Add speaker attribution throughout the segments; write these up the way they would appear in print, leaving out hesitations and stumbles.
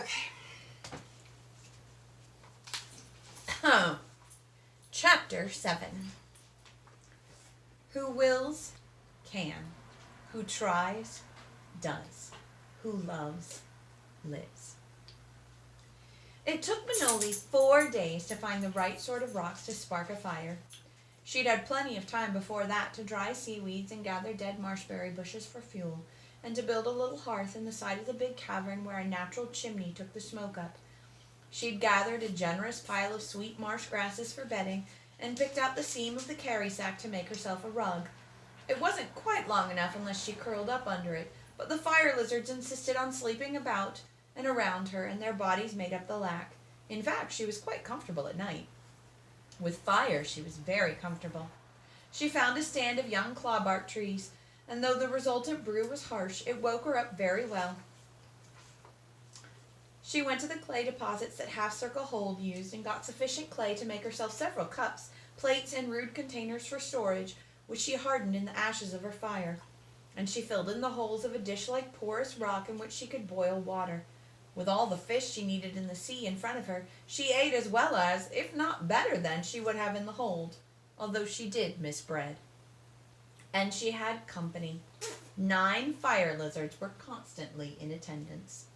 Speaker 1: Okay. Chapter 7. Who wills, can. Who tries, does. Who loves, lives. It took Manoli 4 days to find the right sort of rocks to spark a fire. She'd had plenty of time before that to dry seaweeds and gather dead marshberry bushes for fuel, and to build a little hearth in the side of the big cavern where a natural chimney took the smoke up. She'd gathered a generous pile of sweet marsh grasses for bedding, and picked out the seam of the carry sack to make herself a rug. It wasn't quite long enough unless she curled up under it, but the fire lizards insisted on sleeping about and around her, and their bodies made up the lack. In fact, she was quite comfortable at night. With fire, she was very comfortable. She found a stand of young clawbark trees, and though the resultant brew was harsh, it woke her up very well. She went to the clay deposits that half-circle hold used and got sufficient clay to make herself several cups, plates, and rude containers for storage, which she hardened in the ashes of her fire. And she filled in the holes of a dish-like porous rock in which she could boil water. With all the fish she needed in the sea in front of her, she ate as well as, if not better than, she would have in the hold, although she did miss bread. And she had company. 9 fire lizards were constantly in attendance.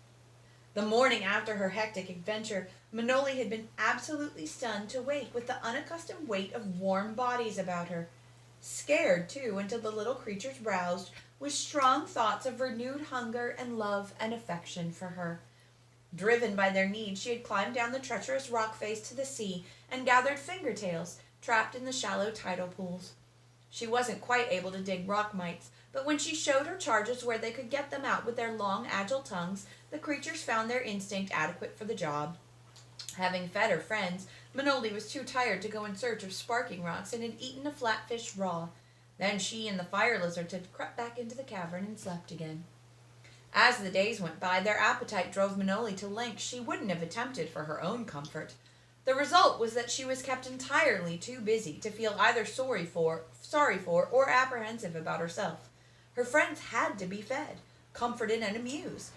Speaker 1: The morning after her hectic adventure, Manoli had been absolutely stunned to wake with the unaccustomed weight of warm bodies about her. Scared, too, until the little creatures roused with strong thoughts of renewed hunger and love and affection for her. Driven by their need, she had climbed down the treacherous rock face to the sea and gathered fingertails trapped in the shallow tidal pools. She wasn't quite able to dig rock mites, but when she showed her charges where they could get them out with their long, agile tongues, the creatures found their instinct adequate for the job. Having fed her friends, Manoli was too tired to go in search of sparking rocks and had eaten a flatfish raw. Then she and the fire lizards had crept back into the cavern and slept again. As the days went by, their appetite drove Manoli to lengths she wouldn't have attempted for her own comfort. The result was that she was kept entirely too busy to feel either sorry for, or apprehensive about herself. Her friends had to be fed, comforted, and amused.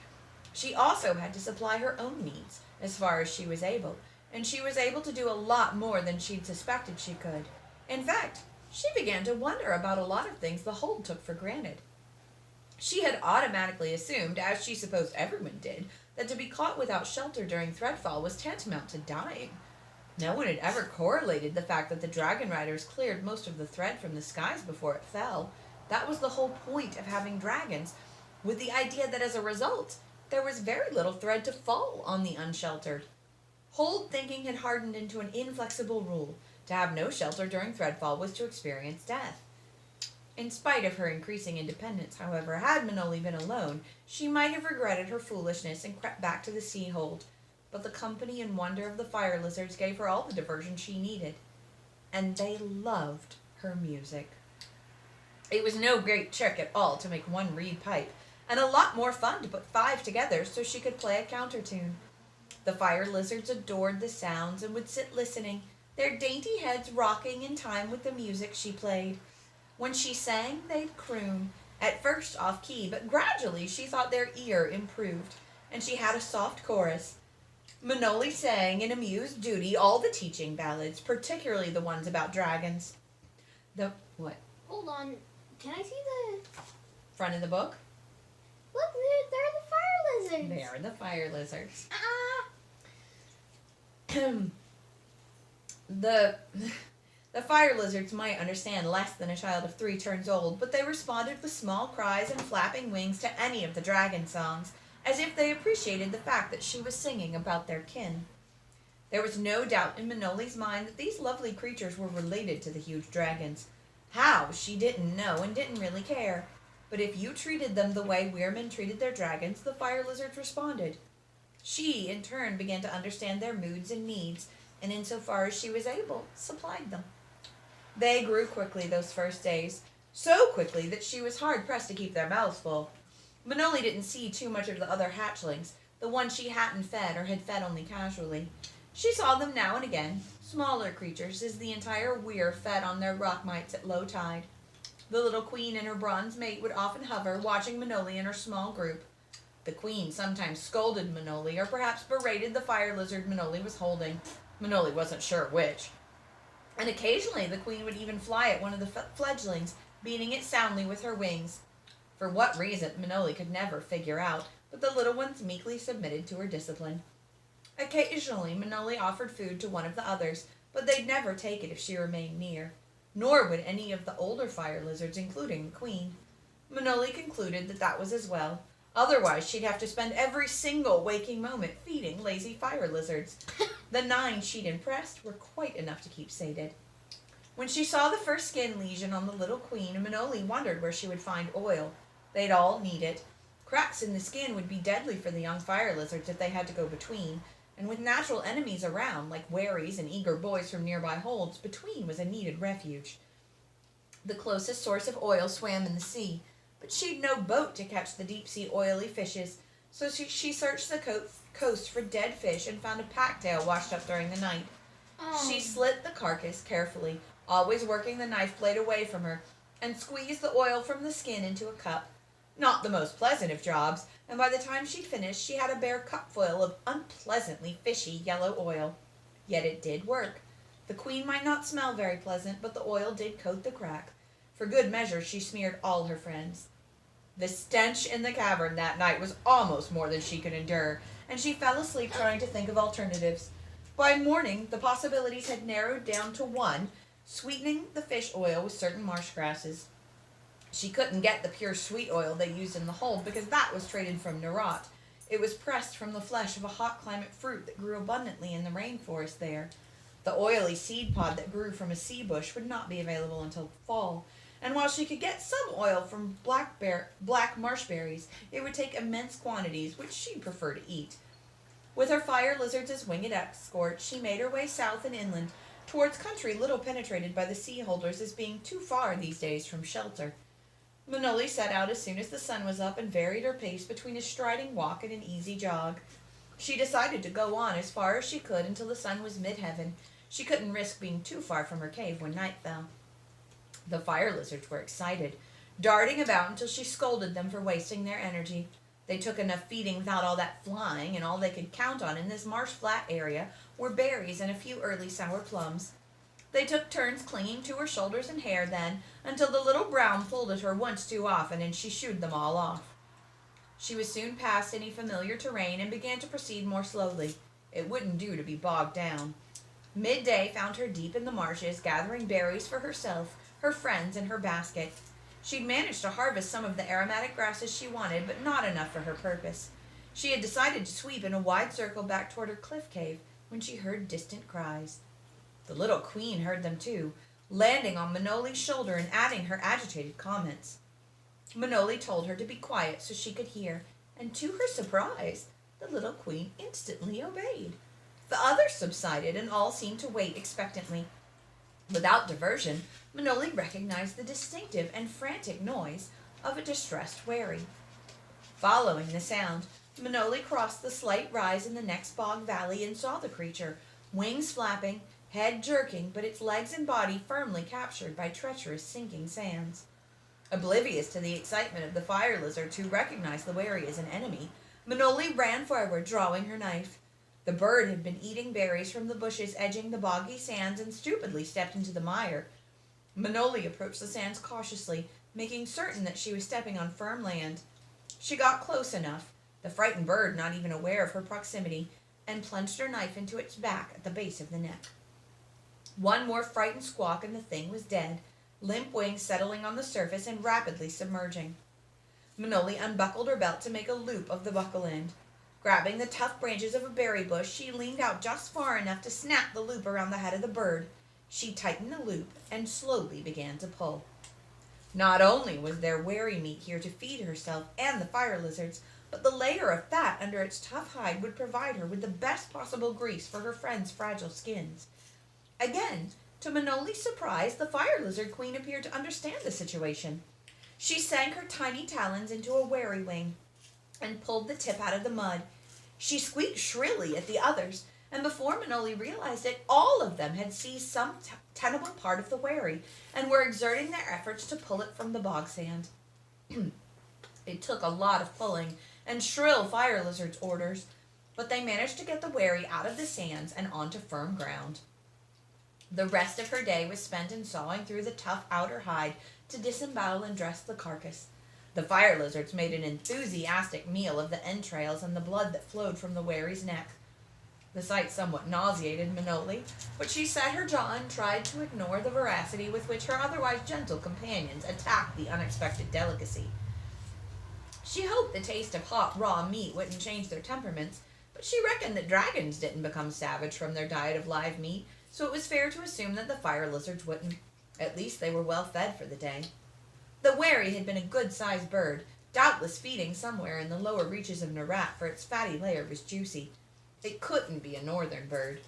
Speaker 1: She also had to supply her own needs, as far as she was able, and she was able to do a lot more than she'd suspected she could. In fact, she began to wonder about a lot of things the hold took for granted. She had automatically assumed, as she supposed everyone did, that to be caught without shelter during threadfall was tantamount to dying. No one had ever correlated the fact that the dragon riders cleared most of the thread from the skies before it fell. That was the whole point of having dragons, with the idea that as a result, there was very little thread to fall on the unsheltered. Hold thinking had hardened into an inflexible rule. To have no shelter during threadfall was to experience death. In spite of her increasing independence, however, had Manoli been alone, she might have regretted her foolishness and crept back to the sea hold. But the company and wonder of the fire lizards gave her all the diversion she needed. And they loved her music. It was no great trick at all to make one reed pipe, and a lot more fun to put 5 together so she could play a countertune. The fire lizards adored the sounds and would sit listening, their dainty heads rocking in time with the music she played. When she sang, they'd croon, at first off-key, but gradually she thought their ear improved, and she had a soft chorus. Manoli sang in amused duty all the teaching ballads, particularly the ones about dragons. What?
Speaker 2: Hold on. Can I see the
Speaker 1: Front of the book?
Speaker 2: Look, they're the fire lizards.
Speaker 1: They are the fire lizards. The fire lizards might understand less than a child of 3 turns old, but they responded with small cries and flapping wings to any of the dragon songs, as if they appreciated the fact that she was singing about their kin. There was no doubt in Manoli's mind that these lovely creatures were related to the huge dragons. How, she didn't know and didn't really care. But if you treated them the way weirmen treated their dragons, the fire lizards responded. She, in turn, began to understand their moods and needs, and insofar as she was able, supplied them. They grew quickly those first days, so quickly that she was hard-pressed to keep their mouths full. Manoli didn't see too much of the other hatchlings, the ones she hadn't fed or had fed only casually. She saw them now and again, smaller creatures, as the entire weir fed on their rock mites at low tide. The little queen and her bronze mate would often hover, watching Manoli and her small group. The queen sometimes scolded Manoli or perhaps berated the fire lizard Manoli was holding. Manoli wasn't sure which. And occasionally the queen would even fly at one of the fledglings, beating it soundly with her wings. For what reason, Manoli could never figure out, but the little ones meekly submitted to her discipline. Occasionally, Manoli offered food to one of the others, but they'd never take it if she remained near. Nor would any of the older fire lizards, including the queen. Manoli concluded that that was as well. Otherwise, she'd have to spend every single waking moment feeding lazy fire lizards. The 9 she'd impressed were quite enough to keep sated. When she saw the first skin lesion on the little queen, Manoli wondered where she would find oil. They'd all need it. Cracks in the skin would be deadly for the young fire lizards if they had to go between, and with natural enemies around, like wherries and eager boys from nearby holds, between was a needed refuge. The closest source of oil swam in the sea, but she'd no boat to catch the deep-sea oily fishes, so she searched the coast for dead fish and found a packtail washed up during the night. She slit the carcass carefully, always working the knife blade away from her, and squeezed the oil from the skin into a cup. Not the most pleasant of jobs, and by the time she'd finished, she had a bare cupful of unpleasantly fishy yellow oil. Yet it did work. The queen might not smell very pleasant, but the oil did coat the crack. For good measure, she smeared all her friends. The stench in the cavern that night was almost more than she could endure, and she fell asleep trying to think of alternatives. By morning, the possibilities had narrowed down to one: sweetening the fish oil with certain marsh grasses. She couldn't get the pure sweet oil they used in the hold because that was traded from Narat. It was pressed from the flesh of a hot climate fruit that grew abundantly in the rainforest there. The oily seed pod that grew from a sea bush would not be available until fall, and while she could get some oil from black marshberries, it would take immense quantities, which she'd prefer to eat. With her fire lizards as winged escorts, she made her way south and inland, towards country little penetrated by the sea holders as being too far these days from shelter. Manoli set out as soon as the sun was up and varied her pace between a striding walk and an easy jog. She decided to go on as far as she could until the sun was mid-heaven. She couldn't risk being too far from her cave when night fell. The fire lizards were excited, darting about until she scolded them for wasting their energy. They took enough feeding without all that flying, and all they could count on in this marsh flat area were berries and a few early sour plums. They took turns clinging to her shoulders and hair then, until the little brown pulled at her once too often, and she shooed them all off. She was soon past any familiar terrain and began to proceed more slowly. It wouldn't do to be bogged down. Midday found her deep in the marshes, gathering berries for herself, her friends, and her basket. She'd managed to harvest some of the aromatic grasses she wanted, but not enough for her purpose. She had decided to sweep in a wide circle back toward her cliff cave when she heard distant cries. The little queen heard them too, landing on Manoli's shoulder and adding her agitated comments. Manoli told her to be quiet so she could hear, and to her surprise, the little queen instantly obeyed. The others subsided, and all seemed to wait expectantly. Without diversion, Manoli recognized the distinctive and frantic noise of a distressed wherry. Following the sound, Manoli crossed the slight rise in the next bog valley and saw the creature, wings flapping, head jerking, but its legs and body firmly captured by treacherous sinking sands. Oblivious to the excitement of the fire lizards who recognized the wherry as an enemy, Manoli ran forward, drawing her knife. The bird had been eating berries from the bushes edging the boggy sands and stupidly stepped into the mire. Manoli approached the sands cautiously, making certain that she was stepping on firm land. She got close enough, the frightened bird not even aware of her proximity, and plunged her knife into its back at the base of the neck. One more frightened squawk and the thing was dead, limp wings settling on the surface and rapidly submerging. Manoli unbuckled her belt to make a loop of the buckle end. Grabbing the tough branches of a berry bush, she leaned out just far enough to snap the loop around the head of the bird. She tightened the loop and slowly began to pull. Not only was there wary meat here to feed herself and the fire lizards, but the layer of fat under its tough hide would provide her with the best possible grease for her friends' fragile skins. Again, to Manoli's surprise, the fire lizard queen appeared to understand the situation. She sank her tiny talons into a wary wing and pulled the tip out of the mud. She squeaked shrilly at the others, and before Manoli realized it, all of them had seized some tenable part of the wherry and were exerting their efforts to pull it from the bog sand. It took a lot of pulling, and shrill fire lizard's orders, but they managed to get the wherry out of the sands and onto firm ground. The rest of her day was spent in sawing through the tough outer hide to disembowel and dress the carcass. The fire lizards made an enthusiastic meal of the entrails and the blood that flowed from the wherry's neck. The sight somewhat nauseated Manoli, but she set her jaw and tried to ignore the voracity with which her otherwise gentle companions attacked the unexpected delicacy. She hoped the taste of hot, raw meat wouldn't change their temperaments, but she reckoned that dragons didn't become savage from their diet of live meat, so it was fair to assume that the fire lizards wouldn't. At least they were well fed for the day. The wherry had been a good-sized bird, doubtless feeding somewhere in the lower reaches of Narat, for its fatty layer was juicy. It couldn't be a northern bird.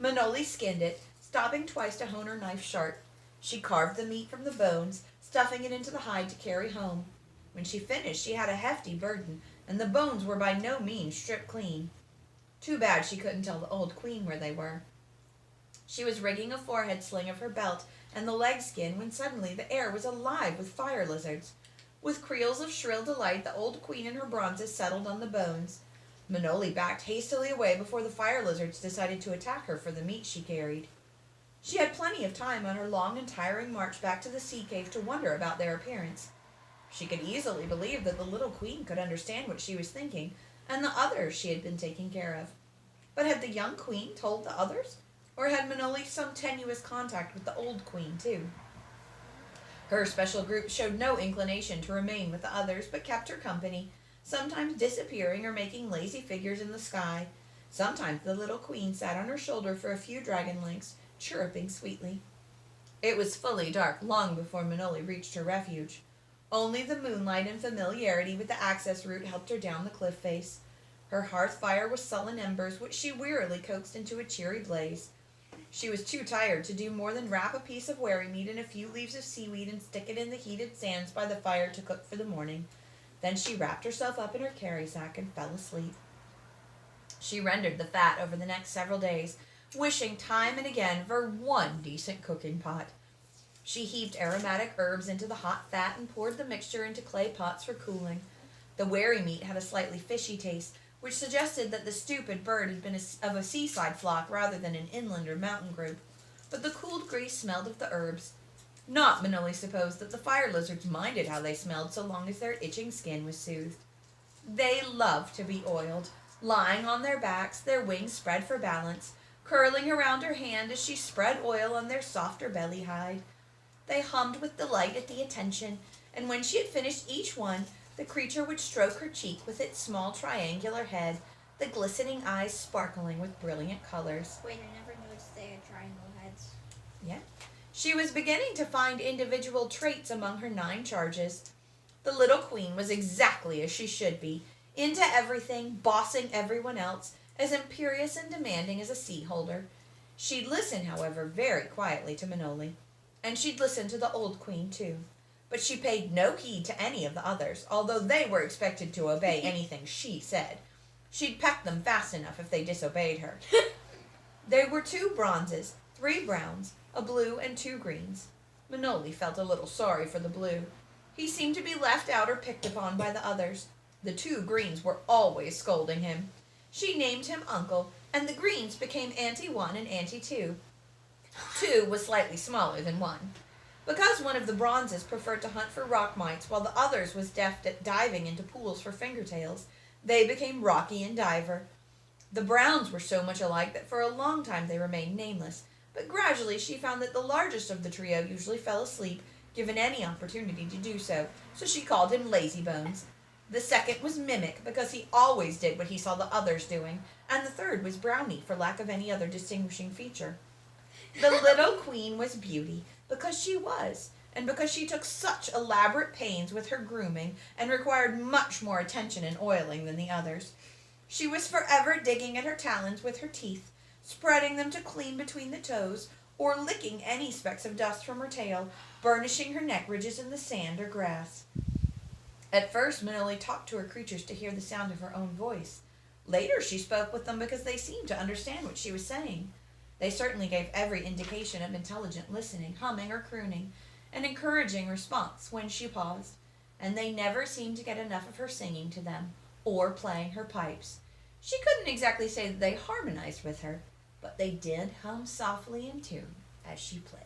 Speaker 1: Manoli skinned it, stopping twice to hone her knife sharp. She carved the meat from the bones, stuffing it into the hide to carry home. When she finished, she had a hefty burden, and the bones were by no means stripped clean. Too bad she couldn't tell the old queen where they were. She was rigging a forehead sling of her belt and the leg skin when suddenly the air was alive with fire lizards. With creels of shrill delight, the old queen and her bronzes settled on the bones. Manoli backed hastily away before the fire lizards decided to attack her for the meat she carried. She had plenty of time on her long and tiring march back to the sea cave to wonder about their appearance. She could easily believe that the little queen could understand what she was thinking, and the others she had been taking care of. But had the young queen told the others? Or had Manoli some tenuous contact with the old queen, too? Her special group showed no inclination to remain with the others, but kept her company, sometimes disappearing or making lazy figures in the sky. Sometimes the little queen sat on her shoulder for a few dragon lengths, chirruping sweetly. It was fully dark long before Manoli reached her refuge. Only the moonlight and familiarity with the access route helped her down the cliff face. Her hearth fire was sullen embers, which she wearily coaxed into a cheery blaze. She was too tired to do more than wrap a piece of wherry meat in a few leaves of seaweed and stick it in the heated sands by the fire to cook for the morning. Then she wrapped herself up in her carry sack and fell asleep. She rendered the fat over the next several days, wishing time and again for one decent cooking pot. She heaped aromatic herbs into the hot fat and poured the mixture into clay pots for cooling. The wherry meat had a slightly fishy taste, which suggested that the stupid bird had been of a seaside flock rather than an inland or mountain group. But the cooled grease smelled of the herbs. Not, Manoli supposed, that the fire lizards minded how they smelled so long as their itching skin was soothed. They loved to be oiled, lying on their backs, their wings spread for balance, curling around her hand as she spread oil on their softer belly hide. They hummed with delight at the attention, and when she had finished each one, the creature would stroke her cheek with its small triangular head, the glistening eyes sparkling with brilliant colors.
Speaker 2: Wait, I never noticed they had triangle heads.
Speaker 1: Yeah. She was beginning to find individual traits among her 9 charges. The little queen was exactly as she should be, into everything, bossing everyone else, as imperious and demanding as a sea holder. She'd listen, however, very quietly to Manoli, and she'd listen to the old queen, too. But she paid no heed to any of the others, although they were expected to obey anything she said. She'd peck them fast enough if they disobeyed her. There were 2 bronzes, 3 browns, a blue, and 2 greens. Manoli felt a little sorry for the blue. He seemed to be left out or picked upon by the others. The 2 greens were always scolding him. She named him Uncle, and the greens became Auntie 1 and Auntie 2. 2 was slightly smaller than 1. Because one of the bronzes preferred to hunt for rock mites while the others was deft at diving into pools for fingertails, they became Rocky and Diver. The browns were so much alike that for a long time they remained nameless, but gradually she found that the largest of the trio usually fell asleep, given any opportunity to do so, so she called him Lazy Bones. The second was Mimic, because he always did what he saw the others doing, and the third was Brownie, for lack of any other distinguishing feature. The little queen was Beauty, because she was, and because she took such elaborate pains with her grooming and required much more attention and oiling than the others. She was forever digging at her talons with her teeth, spreading them to clean between the toes, or licking any specks of dust from her tail, burnishing her neck ridges in the sand or grass. At first, Manoli talked to her creatures to hear the sound of her own voice. Later, she spoke with them because they seemed to understand what she was saying. They certainly gave every indication of intelligent listening, humming or crooning, an encouraging response when she paused, and they never seemed to get enough of her singing to them. or playing her pipes. She couldn't exactly say that they harmonized with her, but they did hum softly in tune as she played.